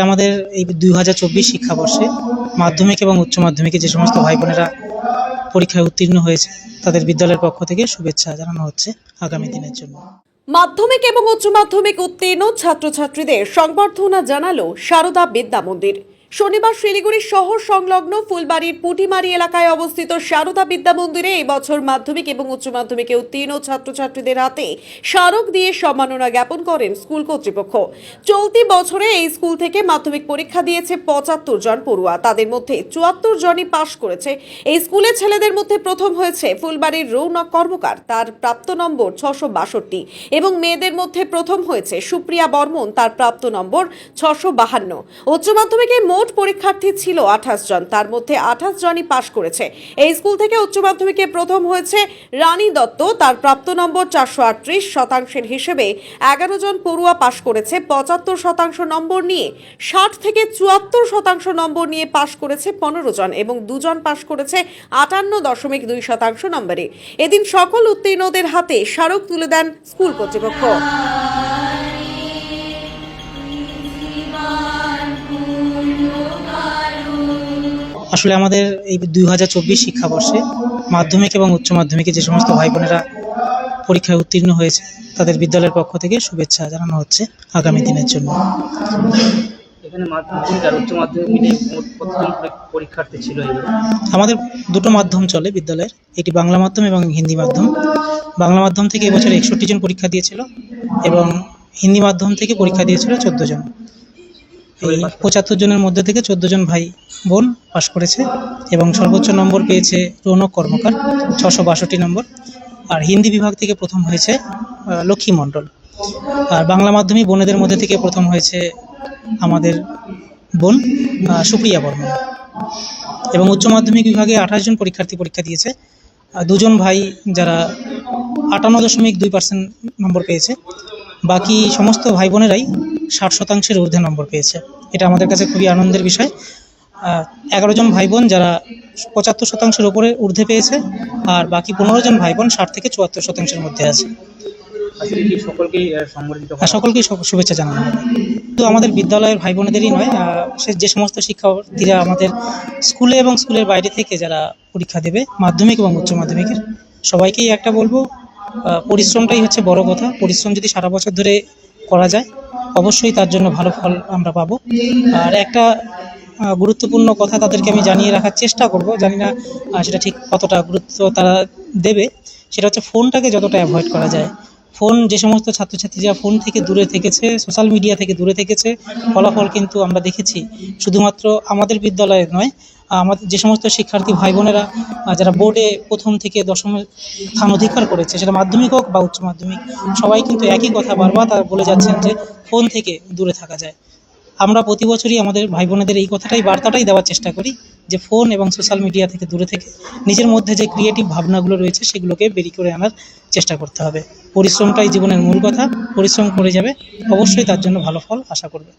আমাদের এই 2024 শিক্ষাবর্ষে মাধ্যমিক এবং উচ্চ মাধ্যমিকে যে সমস্ত ভাই বোনেরা পরীক্ষায় উত্তীর্ণ হয়েছে তাদের বিদ্যালয়ের পক্ষ থেকে শুভেচ্ছা জানানো হচ্ছে আগামী দিনের জন্য। মাধ্যমিক এবং উচ্চ মাধ্যমিক উত্তীর্ণ ছাত্রছাত্রীদের সংবর্ধনা জানালো সারদা বিদ্যা মন্দির। শনিবার শিলিগুড়ি শহর সংলগ্ন ফুলবাড়ির পুটিমারি এলাকায় অবস্থিত সারদা বিদ্যা মন্দিরে এই বছর মাধ্যমিক এবং উচ্চ মাধ্যমিকে উত্তীর্ণ ছাত্রছাত্রীদের হাতে স্মারক দিয়ে সম্মাননা জ্ঞাপন করেন স্কুল কর্তৃপক্ষ। চলতি বছরে এই স্কুল থেকে মাধ্যমিক পরীক্ষা দিয়েছে 75 জন পড়ুয়া, তাদের মধ্যে 74 জনই পাশ করেছে। এই স্কুলে ছেলেদের মধ্যে প্রথম হয়েছে ফুলবাড়ির রৌনক কর্মকার, তার প্রাপ্ত নম্বর 662, এবং মেয়েদের মধ্যে প্রথম হয়েছে সুপ্রিয়া বর্মন, তার প্রাপ্ত নম্বর 652। উচ্চ মাধ্যমিকে মোট পরীক্ষার্থী ছিল 28 জন, তার মধ্যে 28 জনই পাশ করেছে। এই স্কুল থেকে উচ্চ মাধ্যমিকে প্রথম হয়েছে রানী দত্ত, তার প্রাপ্ত নম্বর 438 শতাংশের হিসেবে 11 জন পড়ুয়া পাশ করেছে 75% নম্বর নিয়ে। 60 থেকে 74% নম্বর নিয়ে পাশ করেছে 15 জন এবং 2 জন পাশ করেছে 58.2% নম্বরে। এদিন সকল উত্তীর্ণদের হাতে স্মারক তুলে দেন স্কুল কর্তৃপক্ষ। আসলে আমাদের এই 2024 শিক্ষাবর্ষে মাধ্যমিক এবং উচ্চ মাধ্যমিকে যে সমস্ত ভাই বোনেরা পরীক্ষায় উত্তীর্ণ হয়েছে তাদের বিদ্যালয়ের পক্ষ থেকে শুভেচ্ছা জানানো হচ্ছে আগামী দিনের জন্য। এখানে মাধ্যমিক আর উচ্চ মাধ্যমিক মিলিয়ে মোট কতজন পরীক্ষার্থী ছিল? আমাদের দুটো মাধ্যম চলে বিদ্যালয়ের, একটি বাংলা মাধ্যম এবং হিন্দি মাধ্যম। বাংলা মাধ্যম থেকে এবছর 61 জন পরীক্ষা দিয়েছিল এবং হিন্দি মাধ্যম থেকে পরীক্ষা দিয়েছিল 14 জন। এই 75 জনের মধ্যে থেকে 14 জন ভাই বোন পাশ করেছে এবং সর্বোচ্চ নম্বর পেয়েছে রৌনক কর্মকার 662 নম্বর। আর হিন্দি বিভাগ থেকে প্রথম হয়েছে লক্ষ্মী মণ্ডল। আর বাংলা মাধ্যমিক বোনেদের মধ্যে থেকে প্রথম হয়েছে আমাদের বোন সুপ্রিয়া বর্মন। এবং উচ্চ মাধ্যমিক বিভাগে 28 জন পরীক্ষার্থী পরীক্ষা দিয়েছে। 2 জন ভাই যারা 58.2% নম্বর পেয়েছে, বাকি সমস্ত ভাই বোনেরাই 60% ঊর্ধ্বে নম্বর পেয়েছে। এটা আমাদের কাছে খুবই আনন্দের বিষয়। 11 জন ভাই বোন যারা 75% উপরে ঊর্ধ্বে পেয়েছে, আর বাকি 15 জন ভাই বোন 60 থেকে 74%-এর মধ্যে আছে। সকলকেই শুভেচ্ছা জানানো হবে। তো আমাদের বিদ্যালয়ের ভাই বোনেদেরই নয়, সে যে সমস্ত শিক্ষার্থীরা আমাদের স্কুলে এবং স্কুলের বাইরে থেকে যারা পরীক্ষা দেবে মাধ্যমিক এবং উচ্চ মাধ্যমিকের, সবাইকেই একটা বলবো, পরিশ্রমটাই হচ্ছে বড় কথা। পরিশ্রম যদি সারা বছর ধরে করা যায় অবশ্যই তার জন্য ভালো ফল আমরা পাবো। আর একটা গুরুত্বপূর্ণ কথা তাদেরকে আমি জানিয়ে রাখার চেষ্টা করব, জানি না সেটা ঠিক কতটা গুরুত্ব তারা দেবে, সেটা হচ্ছে ফোনটাকে যতটা অ্যাভয়েড করা যায়। ফোন, যে সমস্ত ছাত্রছাত্রীরা ফোন থেকে দূরে থেকেছে, সোশ্যাল মিডিয়া থেকে দূরে থেকেছে, ফলাফল কিন্তু আমরা দেখেছি শুধুমাত্র আমাদের বিদ্যালয়ে নয়, আমাদের যে সমস্ত শিক্ষার্থী ভাই বোনেরা যারা বোর্ডে প্রথম থেকে 10ম স্থান অধিকার করেছে, সেটা মাধ্যমিক হোক বা উচ্চ মাধ্যমিক, সবাই কিন্তু একই কথা বারবার তারা বলে যাচ্ছেন যে ফোন থেকে দূরে থাকা যায়। আমরা প্রতি বছরই আমাদের ভাই বোনেদের এই বার্তাটাই দেওয়ার চেষ্টা করি যে ফোন এবং সোশ্যাল মিডিয়া থেকে দূরে থেকে নিজের মধ্যে যে ক্রিয়েটিভ ভাবনাগুলো রয়েছে সেগুলোকে বেরিয়ে করে আনার চেষ্টা করতে হবে। পরিশ্রমটাই জীবনের মূল কথা। পরিশ্রম করে যাবে, অবশ্যই তার জন্য ভালো ফল আশা করবে।